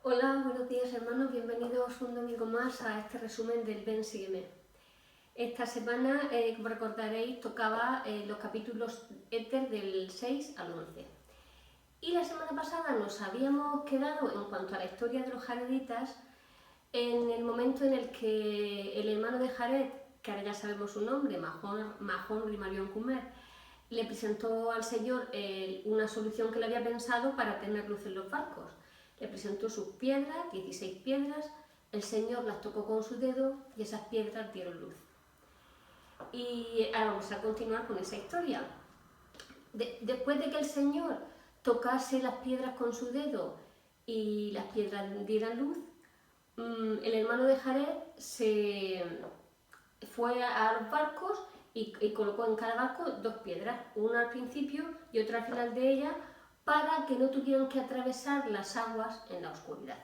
Hola, buenos días hermanos, bienvenidos un domingo más a este resumen del Ven Sígueme. Esta semana, como recordaréis, tocaba los capítulos Éter del 6 al 11. Y la semana pasada nos habíamos quedado, en cuanto a la historia de los jareditas, en el momento en el que el hermano de Jared, que ahora ya sabemos su nombre, Mahon Rimarion Kumer, le presentó al Señor una solución que le había pensado para tener luz en los barcos. Le presentó sus piedras, 16 piedras, el Señor las tocó con su dedo y esas piedras dieron luz. Y ahora vamos a continuar con esa historia. Después de que el Señor tocase las piedras con su dedo y las piedras dieran luz, el hermano de Jared se fue a los barcos y colocó en cada barco 2 piedras, una al principio y otra al final de ella, para que no tuvieran que atravesar las aguas en la oscuridad.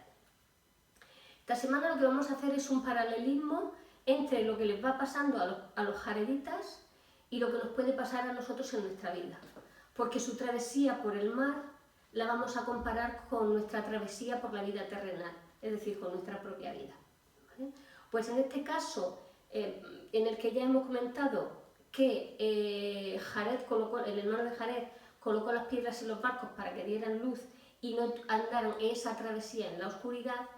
Esta semana lo que vamos a hacer es un paralelismo entre lo que les va pasando a los jareditas y lo que nos puede pasar a nosotros en nuestra vida, porque su travesía por el mar la vamos a comparar con nuestra travesía por la vida terrenal, es decir, con nuestra propia vida, ¿vale? Pues en este caso, en el que ya hemos comentado que el hermano de Jared colocó las piedras en los barcos para que dieran luz y no andaron esa travesía en la oscuridad.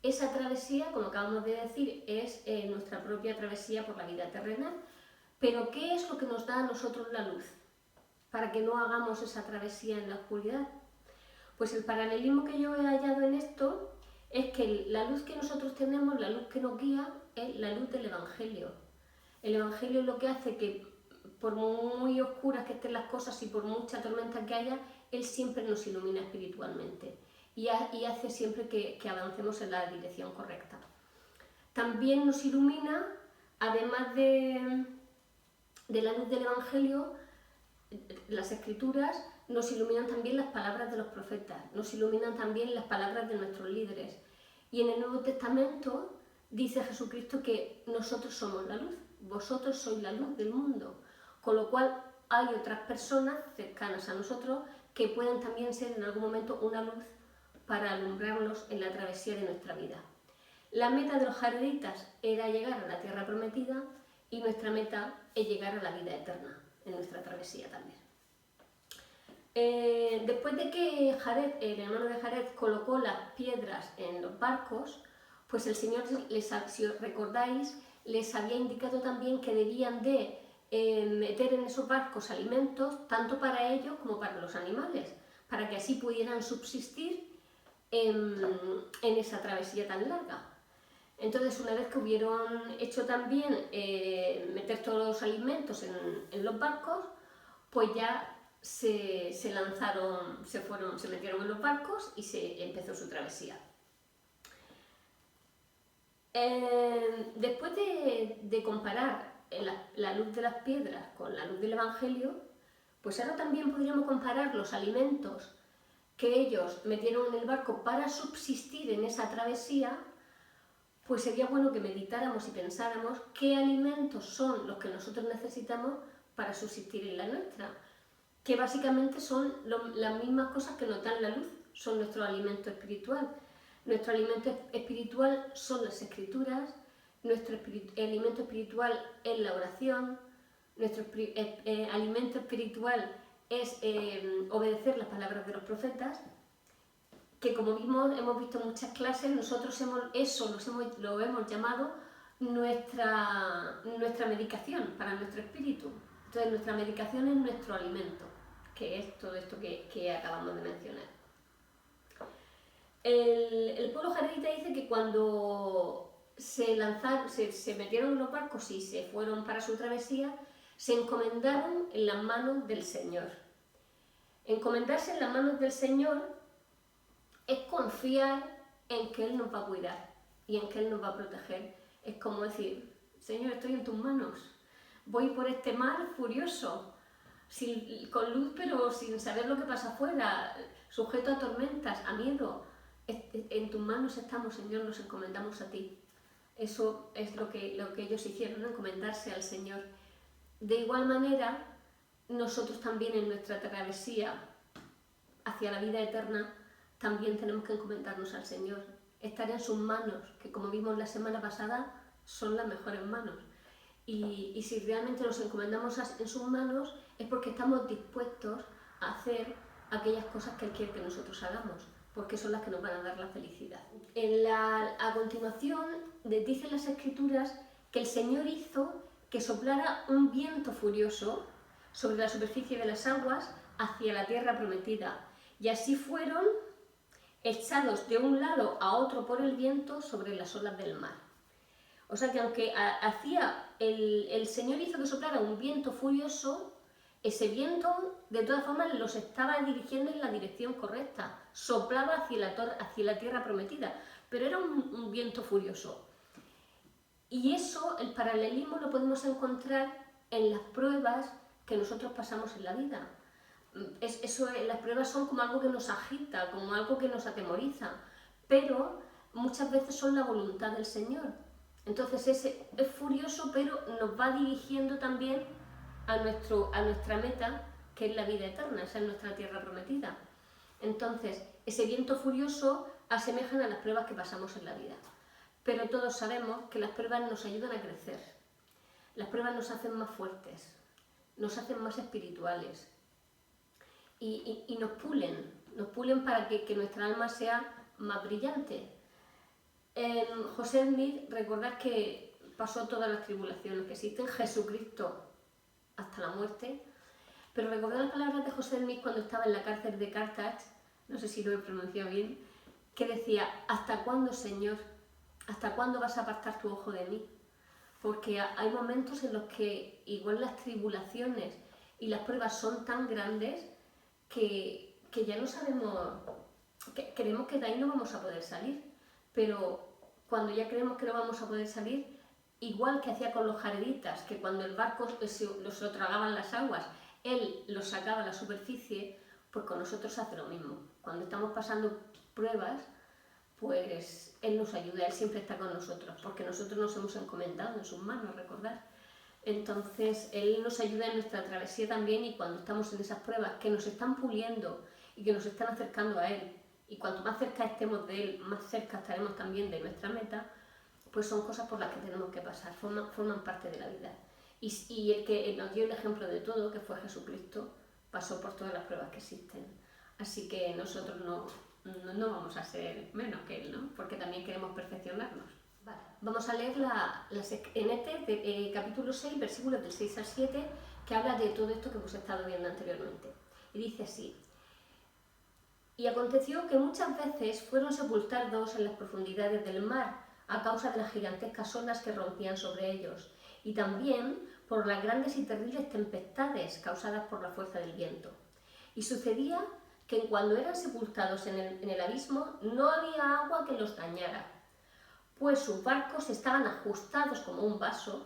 Esa travesía, como acabamos de decir, es nuestra propia travesía por la vida terrenal. Pero ¿qué es lo que nos da a nosotros la luz para que no hagamos esa travesía en la oscuridad? Pues el paralelismo que yo he hallado en esto es que la luz que nosotros tenemos, la luz que nos guía, es la luz del Evangelio. El Evangelio es lo que hace que, por muy oscuras que estén las cosas y por mucha tormenta que haya, Él siempre nos ilumina espiritualmente y hace siempre que avancemos en la dirección correcta. También nos ilumina, además de la luz del Evangelio, las Escrituras nos iluminan también las palabras de los profetas, nos iluminan también las palabras de nuestros líderes. Y en el Nuevo Testamento dice Jesucristo que nosotros somos la luz, vosotros sois la luz del mundo, con lo cual hay otras personas cercanas a nosotros que pueden también ser en algún momento una luz para alumbrarnos en la travesía de nuestra vida. La meta de los jareditas era llegar a la tierra prometida y nuestra meta es llegar a la vida eterna en nuestra travesía también. Después de que Jared, el hermano de Jared, colocó las piedras en los barcos, pues el Señor, si os recordáis, les había indicado también que debían de meter en esos barcos alimentos tanto para ellos como para los animales, para que así pudieran subsistir en esa travesía tan larga. Entonces, una vez que hubieron hecho también meter todos los alimentos en los barcos, pues ya se lanzaron, se metieron en los barcos y se empezó su travesía. Después de comparar la luz de las piedras con la luz del Evangelio, pues ahora también podríamos comparar los alimentos que ellos metieron en el barco para subsistir en esa travesía. Pues sería bueno que meditáramos y pensáramos qué alimentos son los que nosotros necesitamos para subsistir en la nuestra, que básicamente son las mismas cosas que nos dan la luz, son nuestro alimento espiritual. Nuestro alimento espiritual son las Escrituras, nuestro alimento espiritual es la oración, nuestro alimento espiritual es obedecer las palabras de los profetas, que como hemos visto en muchas clases, nosotros lo hemos llamado nuestra medicación para nuestro espíritu. Entonces nuestra medicación es nuestro alimento, que es todo esto que acabamos de mencionar. El pueblo jaredita dice que cuando se metieron en los barcos y se fueron para su travesía, se encomendaron en las manos del Señor. Encomendarse en las manos del Señor es confiar en que Él nos va a cuidar y en que Él nos va a proteger. Es como decir, Señor, estoy en tus manos, voy por este mar furioso, con luz pero sin saber lo que pasa afuera, sujeto a tormentas, a miedo. En tus manos estamos, Señor, nos encomendamos a ti. Eso es lo que ellos hicieron, encomendarse al Señor. De igual manera, nosotros también en nuestra travesía hacia la vida eterna también tenemos que encomendarnos al Señor, estar en sus manos, que como vimos la semana pasada, son las mejores manos. Y si realmente nos encomendamos en sus manos es porque estamos dispuestos a hacer aquellas cosas que Él quiere que nosotros hagamos, porque son las que nos van a dar la felicidad. A continuación, dicen las Escrituras que el Señor hizo que soplara un viento furioso sobre la superficie de las aguas hacia la tierra prometida, y así fueron echados de un lado a otro por el viento sobre las olas del mar. O sea que aunque el Señor hizo que soplara un viento furioso, ese viento de todas formas los estaba dirigiendo en la dirección correcta, soplaba hacia la tierra prometida, pero era un viento furioso. Y eso, el paralelismo lo podemos encontrar en las pruebas que nosotros pasamos en la vida. Las pruebas son como algo que nos agita, como algo que nos atemoriza, pero muchas veces son la voluntad del Señor. Entonces es furioso, pero nos va dirigiendo también a nuestra meta, que es la vida eterna, esa es nuestra tierra prometida. Entonces, ese viento furioso asemejan a las pruebas que pasamos en la vida. Pero todos sabemos que las pruebas nos ayudan a crecer. Las pruebas nos hacen más fuertes, nos hacen más espirituales y nos pulen para que nuestra alma sea más brillante. José Smith, recordad que pasó todas las tribulaciones que existen, Jesucristo hasta la muerte, pero recordad las palabras de José Smith cuando estaba en la cárcel de Carthage, no sé si lo he pronunciado bien, que decía: ¿hasta cuándo, Señor? ¿Hasta cuándo vas a apartar tu ojo de mí? Porque hay momentos en los que igual las tribulaciones y las pruebas son tan grandes que ya no sabemos, que creemos que de ahí no vamos a poder salir, pero cuando ya creemos que no vamos a poder salir, igual que hacía con los jareditas, que cuando el barco se lo tragaban las aguas, Él los sacaba a la superficie, pues con nosotros hace lo mismo. Cuando estamos pasando pruebas, pues Él nos ayuda, Él siempre está con nosotros, porque nosotros nos hemos encomendado en sus manos, recordad. Entonces Él nos ayuda en nuestra travesía también, y cuando estamos en esas pruebas que nos están puliendo y que nos están acercando a Él, y cuanto más cerca estemos de Él, más cerca estaremos también de nuestra meta, pues son cosas por las que tenemos que pasar, forman parte de la vida. Y el que nos dio el ejemplo de todo, que fue Jesucristo, pasó por todas las pruebas que existen. Así que nosotros no vamos a ser menos que Él, ¿no? Porque también queremos perfeccionarnos. Vale. Vamos a leer en capítulo 6, versículos del 6 al 7, que habla de todo esto que hemos estado viendo anteriormente. Y dice así: y aconteció que muchas veces fueron sepultados en las profundidades del mar, a causa de las gigantescas olas que rompían sobre ellos, y también por las grandes y terribles tempestades causadas por la fuerza del viento. Y sucedía que cuando eran sepultados en el abismo no había agua que los dañara, pues sus barcos estaban ajustados como un vaso,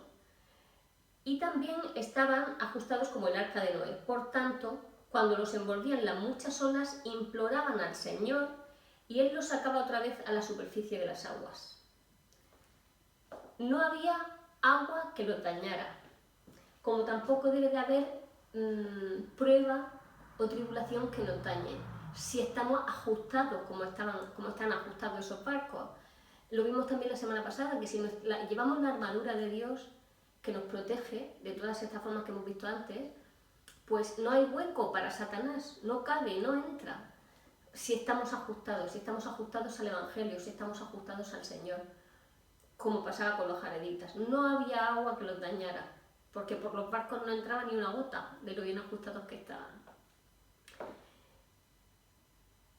y también estaban ajustados como el arca de Noé. Por tanto, cuando los envolvían las muchas olas, imploraban al Señor, y Él los sacaba otra vez a la superficie de las aguas. No había agua que los dañara, como tampoco debe de haber prueba o tribulación que nos dañe, si estamos ajustados como están ajustados esos barcos. Lo vimos también la semana pasada, que si llevamos la armadura de Dios que nos protege de todas estas formas que hemos visto antes, pues no hay hueco para Satanás, no cabe, no entra. Si estamos ajustados al Evangelio, si estamos ajustados al Señor, como pasaba con los jareditas. No había agua que los dañara, porque por los barcos no entraba ni una gota de lo bien ajustados que estaban.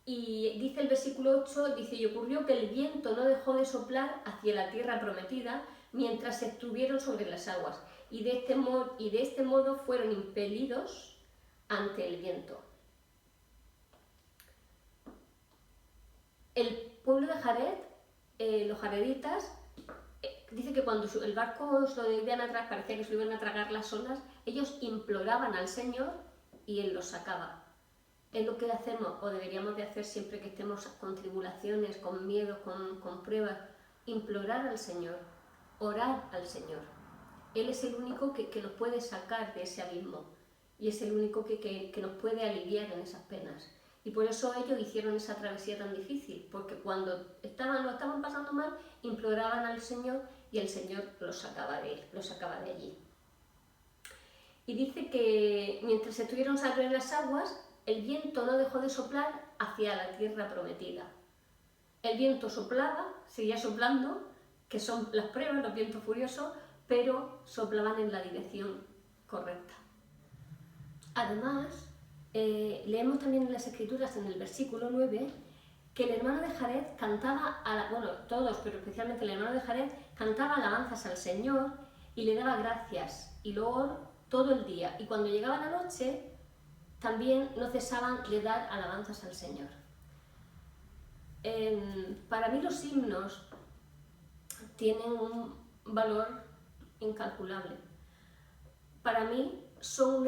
Y dice el versículo 8, dice: y ocurrió que el viento no dejó de soplar hacia la tierra prometida mientras estuvieron sobre las aguas, y de este modo fueron impelidos ante el viento. El pueblo de Jared, los jareditas, dice que cuando el barco se lo debían atrás, parecía que se lo iban a tragar las olas, ellos imploraban al Señor y Él los sacaba. Es lo que hacemos o deberíamos de hacer siempre que estemos con tribulaciones, con miedo, con pruebas: implorar al Señor, orar al Señor. Él es el único que nos puede sacar de ese abismo, y es el único que nos puede aliviar en esas penas. Y por eso ellos hicieron esa travesía tan difícil, porque cuando lo estaban pasando mal, imploraban al Señor y el Señor los sacaba de allí. Y dice que mientras estuvieron sobre las aguas, el viento no dejó de soplar hacia la tierra prometida. El viento soplaba, seguía soplando, que son las pruebas, los vientos furiosos, pero soplaban en la dirección correcta. Además, leemos también en las Escrituras, en el versículo 9, que el hermano de Jared cantaba, todos, pero especialmente el hermano de Jared, cantaba alabanzas al Señor y le daba gracias y loor todo el día. Y cuando llegaba la noche, también no cesaban de dar alabanzas al Señor. Para mí los himnos tienen un valor incalculable. Para mí son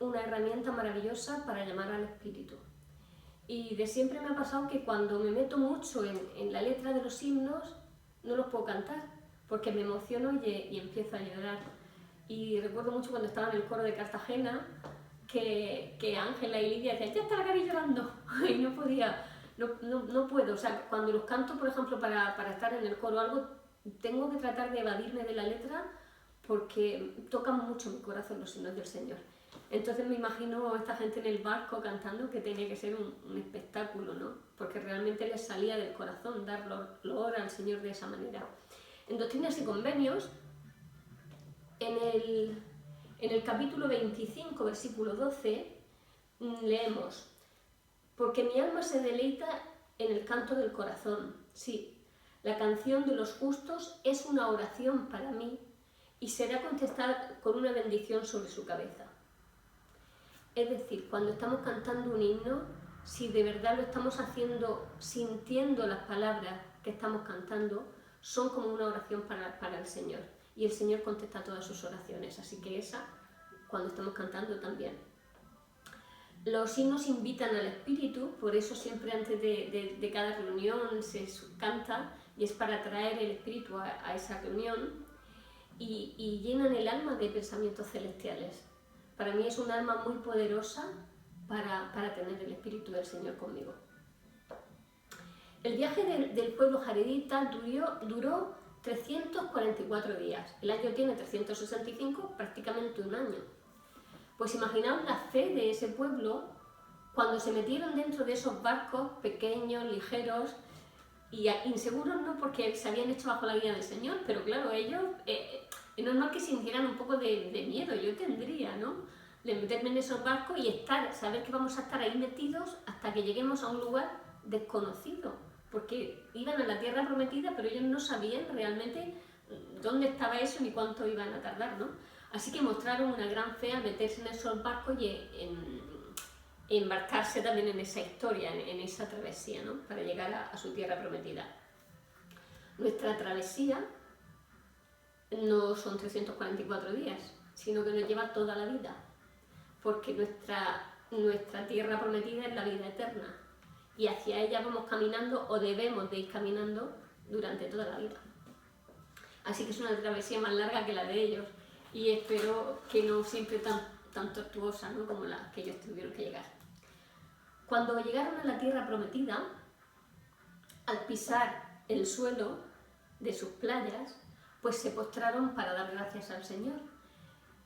una herramienta maravillosa para llamar al Espíritu. Y de siempre me ha pasado que cuando me meto mucho en la letra de los himnos, no los puedo cantar, porque me emociono y empiezo a llorar. Y recuerdo mucho cuando estaba en el coro de Cartagena, que Ángela y Lidia decían, ya está la Cari llorando, y no podía, no puedo. O sea, cuando los canto, por ejemplo, para estar en el coro o algo, tengo que tratar de evadirme de la letra, porque tocan mucho mi corazón los himnos del Señor. Entonces me imagino a esta gente en el barco cantando, que tenía que ser un espectáculo, ¿no? Porque realmente les salía del corazón dar loor al Señor de esa manera. En Doctrinas y Convenios, en el capítulo 25, versículo 12, leemos: porque mi alma se deleita en el canto del corazón. Sí, la canción de los justos es una oración para mí, y será contestada con una bendición sobre su cabeza. Es decir, cuando estamos cantando un himno, si de verdad lo estamos haciendo sintiendo las palabras que estamos cantando, son como una oración para el Señor. Y el Señor contesta todas sus oraciones, así que esa, cuando estamos cantando también. Los himnos invitan al Espíritu, por eso siempre antes de cada reunión se canta, y es para traer el Espíritu a esa reunión. Y llenan el alma de pensamientos celestiales. Para mí es un alma muy poderosa para tener el Espíritu del Señor conmigo. El viaje del pueblo jaredita duró 344 días. El año tiene 365, prácticamente un año. Pues imaginaos la fe de ese pueblo cuando se metieron dentro de esos barcos pequeños, ligeros, y inseguros no porque se habían hecho bajo la guía del Señor, pero claro, ellos, es normal que sintieran un poco de miedo, yo tendría, ¿no? De meterme en esos barcos y saber que vamos a estar ahí metidos hasta que lleguemos a un lugar desconocido, porque iban a la tierra prometida, pero ellos no sabían realmente dónde estaba eso ni cuánto iban a tardar, ¿no? Así que mostraron una gran fe al meterse en esos barcos y embarcarse también en esa historia, en esa travesía, ¿no? Para llegar a su tierra prometida. Nuestra travesía no son 344 días, sino que nos lleva toda la vida, porque nuestra tierra prometida es la vida eterna, y hacia ella vamos caminando, o debemos de ir caminando durante toda la vida. Así que es una travesía más larga que la de ellos, y espero que no siempre tan tortuosa, ¿no? Como la que ellos tuvieron que llegar. Cuando llegaron a la tierra prometida, al pisar el suelo de sus playas, pues se postraron para dar gracias al Señor.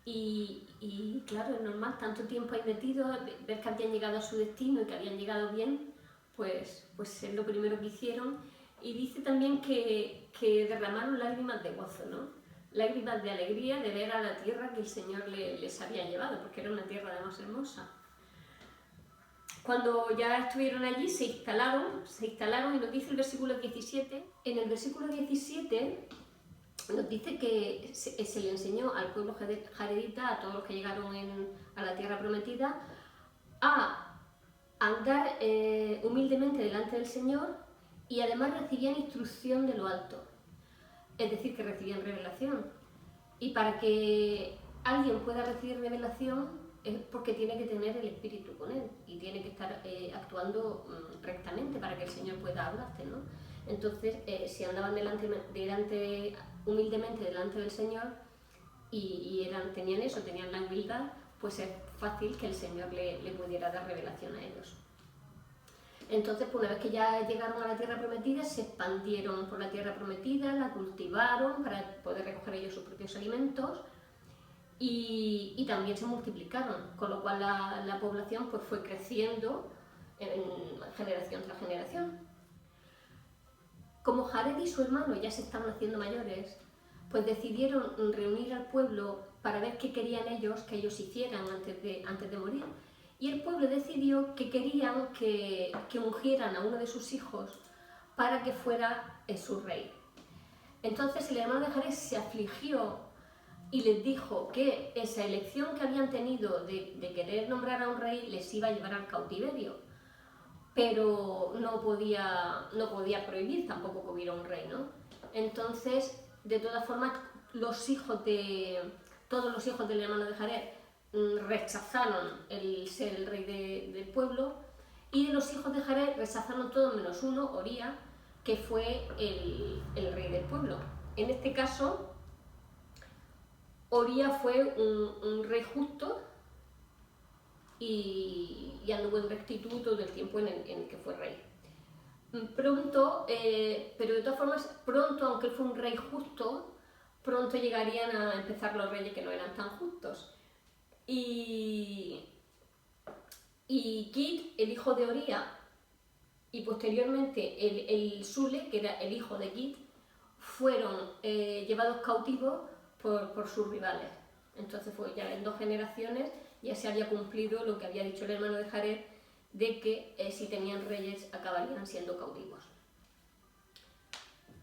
Y claro, es normal, tanto tiempo ahí metido, ver que habían llegado a su destino y que habían llegado bien, pues es lo primero que hicieron. Y dice también que derramaron lágrimas de gozo, ¿no? Lágrimas de alegría de ver a la tierra que el Señor les había llevado, porque era una tierra además hermosa. Cuando ya estuvieron allí, se instalaron, y nos dice el versículo 17. En el versículo 17 nos dice que se le enseñó al pueblo jaredita, a todos los que llegaron a la tierra prometida, a andar humildemente delante del Señor, y además recibían instrucción de lo alto, es decir, que recibían revelación. Y para que alguien pueda recibir revelación es porque tiene que tener el Espíritu con él y tiene que estar actuando rectamente para que el Señor pueda hablarte, ¿no? Entonces, si andaban humildemente delante del Señor y tenían la humildad, pues es fácil que el Señor le pudiera dar revelación a ellos. Entonces, pues una vez que ya llegaron a la tierra prometida, se expandieron por la tierra prometida, la cultivaron para poder recoger ellos sus propios alimentos y también se multiplicaron, con lo cual la población pues, fue creciendo en generación tras generación. Como Jared y su hermano ya se estaban haciendo mayores, pues decidieron reunir al pueblo para ver qué querían ellos que ellos hicieran antes de morir. Y el pueblo decidió que querían que ungieran a uno de sus hijos para que fuera su rey. Entonces el hermano de Jared se afligió y les dijo que esa elección que habían tenido de querer nombrar a un rey les iba a llevar al cautiverio, pero no podía prohibir tampoco que hubiera un rey, ¿no? Entonces, de todas formas, todos los hijos del hermano de Jared rechazaron el ser el rey del pueblo, y de los hijos de Jared rechazaron todos menos uno, Oría, que fue el rey del pueblo. En este caso, Oría fue un rey justo y anduvo en rectitud todo el tiempo en el que fue rey. Pronto, pero de todas formas, pronto, aunque él fue un rey justo, pronto llegarían a empezar los reyes que no eran tan justos. Y Kit, el hijo de Oría, y posteriormente el Sule, que era el hijo de Kit, fueron llevados cautivos por sus rivales. Entonces fue ya en 2 generaciones ya se había cumplido lo que había dicho el hermano de Jared, de que si tenían reyes acabarían siendo cautivos.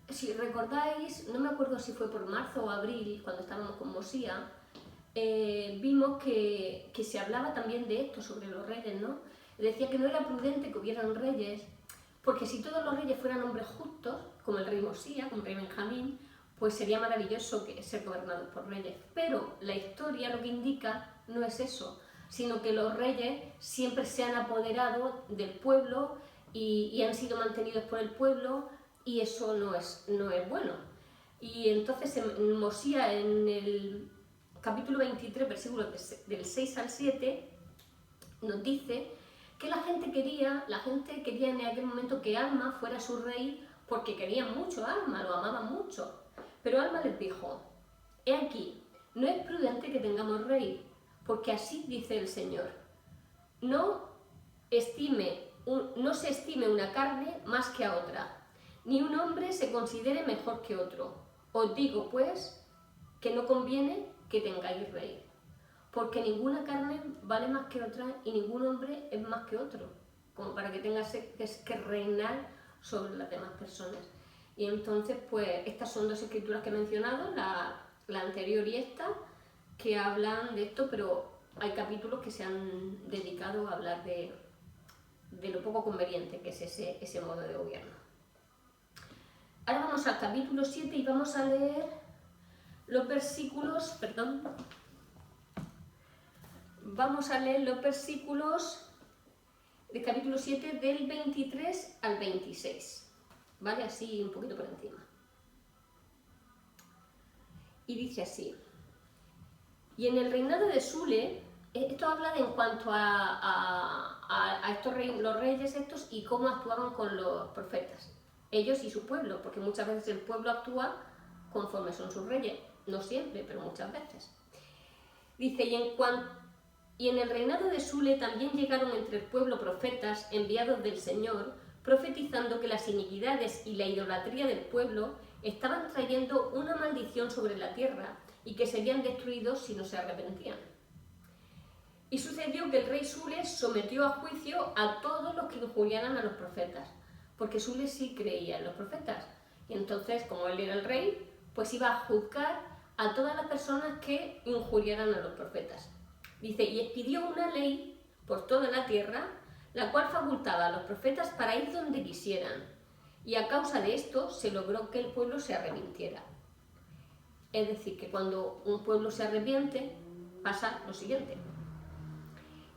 Si recordáis, no me acuerdo si fue por marzo o abril, cuando estábamos con Mosía, vimos que se hablaba también de esto, sobre los reyes, ¿no? Decía que no era prudente que hubieran reyes, porque si todos los reyes fueran hombres justos, como el rey Mosía, como el rey Benjamín, pues sería maravilloso ser gobernados por reyes. Pero la historia lo que indica no es eso, sino que los reyes siempre se han apoderado del pueblo y han sido mantenidos por el pueblo, y eso no es bueno. Y entonces en Mosía, en el capítulo 23, versículos del 6 al 7, nos dice que la gente quería en aquel momento que Alma fuera su rey, porque querían mucho a Alma, lo amaban mucho. Pero Alma les dijo: he aquí, no es prudente que tengamos rey, porque así dice el Señor: no se estime una carne más que a otra, ni un hombre se considere mejor que otro. Os digo, pues, que no conviene que tengáis rey, porque ninguna carne vale más que otra y ningún hombre es más que otro, como para que tengas que reinar sobre las demás personas. Y entonces, pues, estas son 2 escrituras que he mencionado, la anterior y esta, que hablan de esto, pero hay capítulos que se han dedicado a hablar de lo poco conveniente que es ese modo de gobierno. Ahora vamos al capítulo 7 y vamos a leer los versículos, vamos a leer los versículos del capítulo 7 del 23 al 26, ¿vale? Así un poquito por encima. Y dice así: y en el reinado de Sule, esto habla de en cuanto a los reyes estos y cómo actuaban con los profetas, ellos y su pueblo, porque muchas veces el pueblo actúa conforme son sus reyes, no siempre, pero muchas veces. Dice: y en el reinado de Sule también llegaron entre el pueblo profetas enviados del Señor, profetizando que las iniquidades y la idolatría del pueblo estaban trayendo una maldición sobre la tierra y que serían destruidos si no se arrepentían. Y sucedió que el rey Sule sometió a juicio a todos los que injuriaran a los profetas, porque Sule sí creía en los profetas, y entonces, como él era el rey, pues iba a juzgar a todas las personas que injuriaran a los profetas. Dice: y expidió una ley por toda la tierra, la cual facultaba a los profetas para ir donde quisieran, y a causa de esto se logró que el pueblo se arrepintiera. Es decir, que cuando un pueblo se arrepiente, pasa lo siguiente: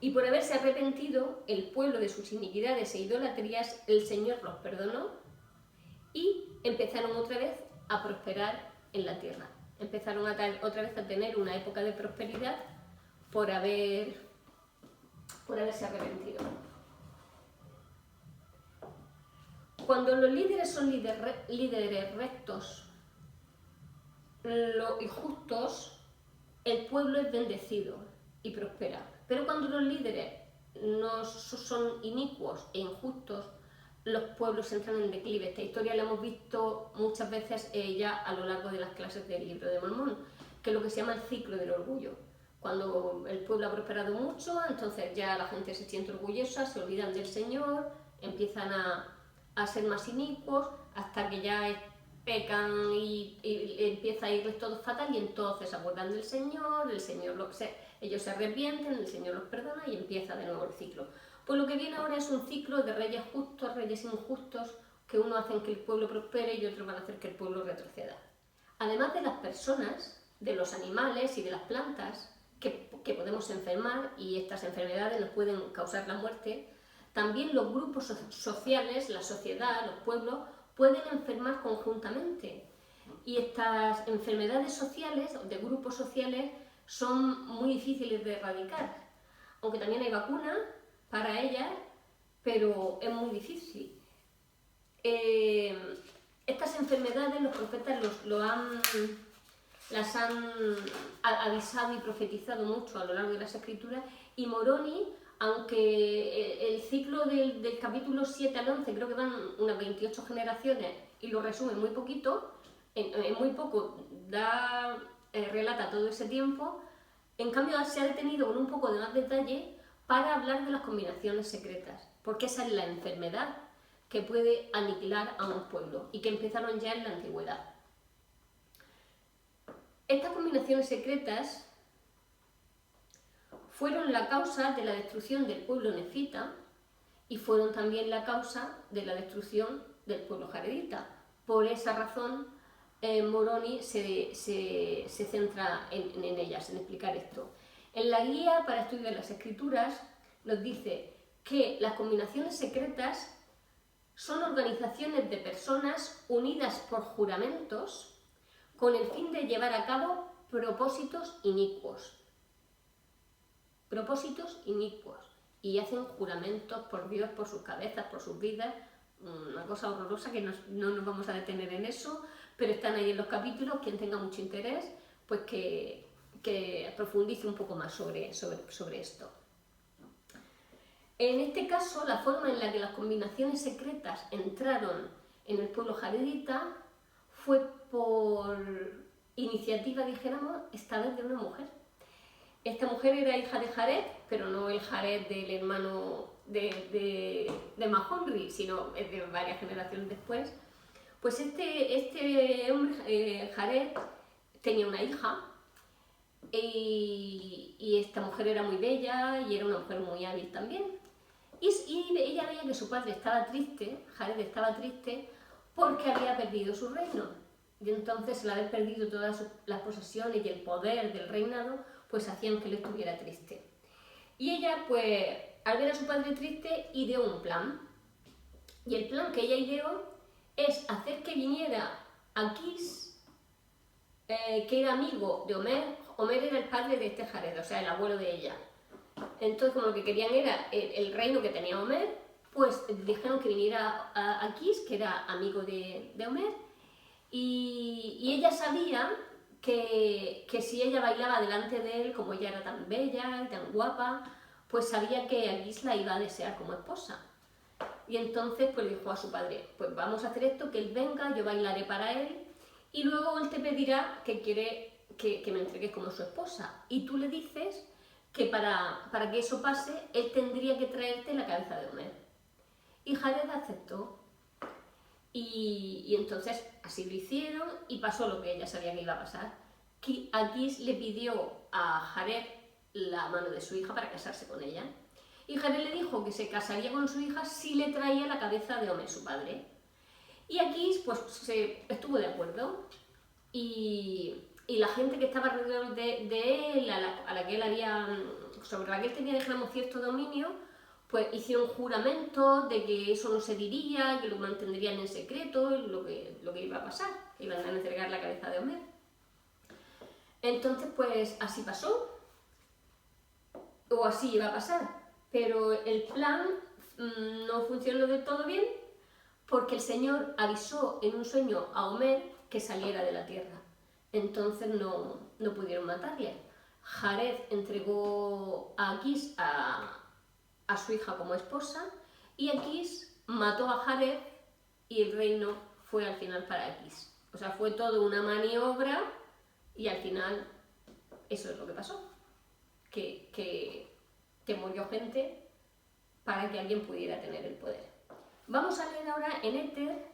y por haberse arrepentido el pueblo de sus iniquidades e idolatrías, el Señor los perdonó y empezaron otra vez a prosperar en la tierra. Empezaron otra vez a tener una época de prosperidad por haberse arrepentido. Cuando los líderes son líderes rectos y justos, el pueblo es bendecido y prospera. Pero cuando los líderes no son inicuos e injustos, los pueblos entran en declive. Esta historia la hemos visto muchas veces ya a lo largo de las clases del Libro de Mormón, que es lo que se llama el ciclo del orgullo. Cuando el pueblo ha prosperado mucho, entonces ya la gente se siente orgullosa, se olvidan del Señor, empiezan a ser más inicuos, hasta que ya pecan y empieza a irles todo fatal, y entonces se acuerdan del Señor, ellos se arrepienten, el Señor los perdona y empieza de nuevo el ciclo. Pues lo que viene ahora es un ciclo de reyes justos, reyes injustos, que uno hacen que el pueblo prospere y otros van a hacer que el pueblo retroceda. Además de las personas, de los animales y de las plantas, que podemos enfermar, y estas enfermedades nos pueden causar la muerte, también los grupos sociales, la sociedad, los pueblos, pueden enfermar conjuntamente. Y estas enfermedades sociales, de grupos sociales, son muy difíciles de erradicar. Aunque también hay vacunas para ellas, pero es muy difícil. Estas enfermedades los profetas las han avisado y profetizado mucho a lo largo de las Escrituras, y Moroni, aunque el ciclo del capítulo 7 al 11 creo que van unas 28 generaciones y lo resume muy poquito, en muy poco relata todo ese tiempo, en cambio se ha detenido con un poco de más detalle para hablar de las combinaciones secretas, porque esa es la enfermedad que puede aniquilar a un pueblo y que empezaron ya en la antigüedad. Estas combinaciones secretas fueron la causa de la destrucción del pueblo nefita y fueron también la causa de la destrucción del pueblo jaredita. Por esa razón, Moroni se centra en ellas, en explicar esto. En la guía para estudio de las Escrituras nos dice que las combinaciones secretas son organizaciones de personas unidas por juramentos con el fin de llevar a cabo propósitos inicuos. Y hacen juramentos por Dios, por sus cabezas, por sus vidas, una cosa horrorosa que no nos vamos a detener en eso, pero están ahí en los capítulos. Quien tenga mucho interés, pues que profundice un poco más sobre esto. En este caso, la forma en la que las combinaciones secretas entraron en el pueblo jaredita fue por iniciativa, dijéramos, esta vez de una mujer. Esta mujer era hija de Jared, pero no el Jared del hermano de Mahonri, sino de varias generaciones después. Pues este hombre, Jared, tenía una hija, y esta mujer era muy bella y era una mujer muy hábil también. Y ella veía que su padre estaba triste, Jared estaba triste, porque había perdido su reino. Y entonces, al haber perdido todas las posesiones y el poder del reinado, pues hacían que él estuviera triste. Y ella, pues, al ver a su padre triste, ideó un plan. Y el plan que ella ideó es hacer que viniera Aquís, que era amigo de Omer. Omer era el padre de este Jared, o sea, el abuelo de ella. Entonces, como lo que querían era el reino que tenía Omer, pues dijeron que viniera Aquís, que era amigo de Omer, y ella sabía que si ella bailaba delante de él, como ella era tan bella y tan guapa, pues sabía que Aquís la iba a desear como esposa. Y entonces pues le dijo a su padre, pues vamos a hacer esto, que él venga, yo bailaré para él, y luego él te pedirá que quiere que me entregues como su esposa. Y tú le dices que para que eso pase, él tendría que traerte la cabeza de Omer. Y Jared aceptó. Y entonces así lo hicieron, y pasó lo que ella sabía que iba a pasar. Que Aquís le pidió a Jared la mano de su hija para casarse con ella. Y Jared le dijo que se casaría con su hija si le traía la cabeza de Omer, su padre. Y Aquís pues estuvo de acuerdo. Y la gente que estaba alrededor de él, a la que él sobre la que él tenía, digamos, cierto dominio, pues hicieron juramentos de que eso no se diría, que lo mantendrían en secreto, lo que iba a pasar, que iban a entregar la cabeza de Omer. Entonces, pues así pasó, o así iba a pasar, pero el plan no funcionó del todo bien, porque el Señor avisó en un sueño a Homer que saliera de la tierra. Entonces no pudieron matarle. Jared entregó a Aquis a su hija como esposa y Aquis mató a Jared y el reino fue al final para Aquis. O sea, fue todo una maniobra y al final eso es lo que pasó. Que murió gente para que alguien pudiera tener el poder. Vamos a leer ahora en Éter,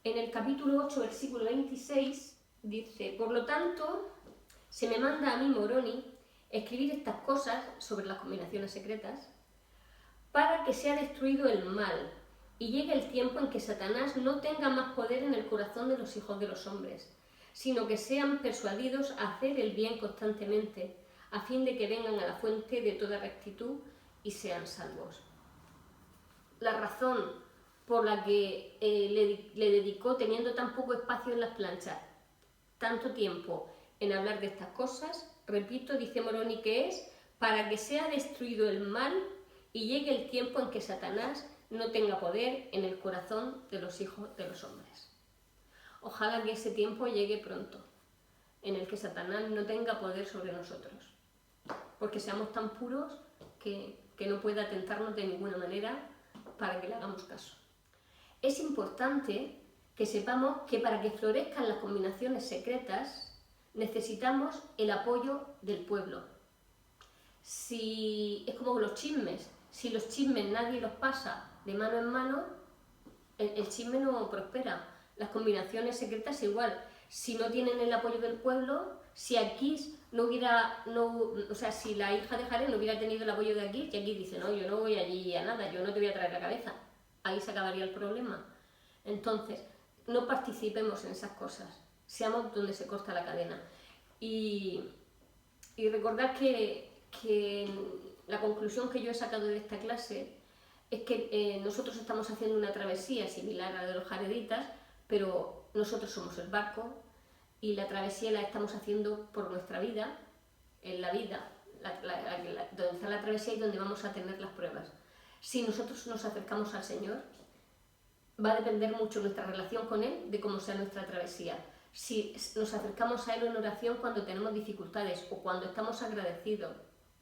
en el capítulo 8, versículo 26, dice: por lo tanto, se me manda a mí, Moroni, escribir estas cosas sobre las combinaciones secretas, para que sea destruido el mal y llegue el tiempo en que Satanás no tenga más poder en el corazón de los hijos de los hombres, sino que sean persuadidos a hacer el bien constantemente, a fin de que vengan a la fuente de toda rectitud y sean salvos. La razón por la que le dedicó, teniendo tan poco espacio en las planchas, tanto tiempo en hablar de estas cosas, repito, dice Moroni, que es para que sea destruido el mal y llegue el tiempo en que Satanás no tenga poder en el corazón de los hijos de los hombres. Ojalá que ese tiempo llegue pronto, en el que Satanás no tenga poder sobre nosotros, porque seamos tan puros que no pueda tentarnos de ninguna manera para que le hagamos caso. Es importante que sepamos que para que florezcan las combinaciones secretas necesitamos el apoyo del pueblo. Es como los chismes. Si los chismes nadie los pasa de mano en mano, el chisme no prospera. Las combinaciones secretas igual. Si no tienen el apoyo del pueblo, si Aquis si la hija de Jared no hubiera tenido el apoyo de Aquis, y Aquis dice, no, yo no voy allí a nada, yo no te voy a traer la cabeza, ahí se acabaría el problema. Entonces, no participemos en esas cosas, seamos donde se corta la cadena. Y recordad que la conclusión que yo he sacado de esta clase es que nosotros estamos haciendo una travesía similar a la de los jareditas, pero nosotros somos el barco y la travesía la estamos haciendo por nuestra vida, en la vida, donde está la travesía y donde vamos a tener las pruebas. Si nosotros nos acercamos al Señor, va a depender mucho nuestra relación con Él de cómo sea nuestra travesía. Si nos acercamos a Él en oración cuando tenemos dificultades o cuando estamos agradecidos,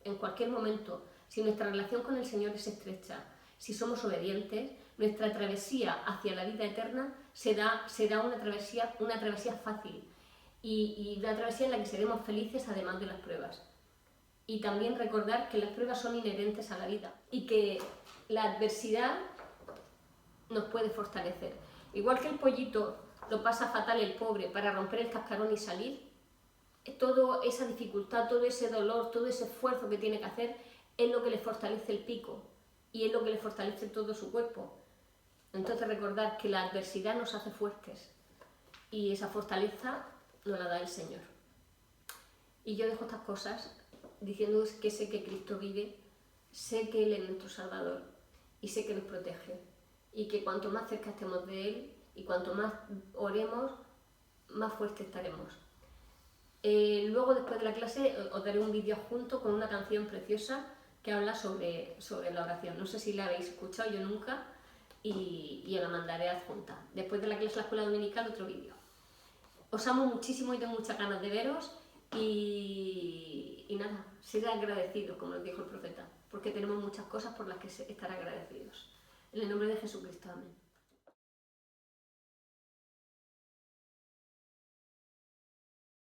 en cualquier momento, si nuestra relación con el Señor es estrecha, si somos obedientes, nuestra travesía hacia la vida eterna será una travesía fácil y una travesía en la que seremos felices además de las pruebas. Y también recordar que las pruebas son inherentes a la vida y que la adversidad nos puede fortalecer. Igual que el pollito lo pasa fatal el pobre para romper el cascarón y salir, toda esa dificultad, todo ese dolor, todo ese esfuerzo que tiene que hacer es lo que le fortalece el pico y es lo que le fortalece todo su cuerpo. Entonces recordar que la adversidad nos hace fuertes y esa fortaleza nos la da el Señor. Y yo dejo estas cosas diciéndoos que sé que Cristo vive, sé que Él es nuestro Salvador y sé que nos protege y que cuanto más cerca estemos de Él y cuanto más oremos, más fuertes estaremos. Luego, después de la clase, os daré un vídeo junto con una canción preciosa que habla sobre la oración. No sé si la habéis escuchado, yo nunca, y os la mandaré adjunta. Después de la clase de la escuela dominical, otro vídeo. Os amo muchísimo y tengo muchas ganas de veros y nada, sed agradecidos, como nos dijo el profeta, porque tenemos muchas cosas por las que estar agradecidos. En el nombre de Jesucristo, amén.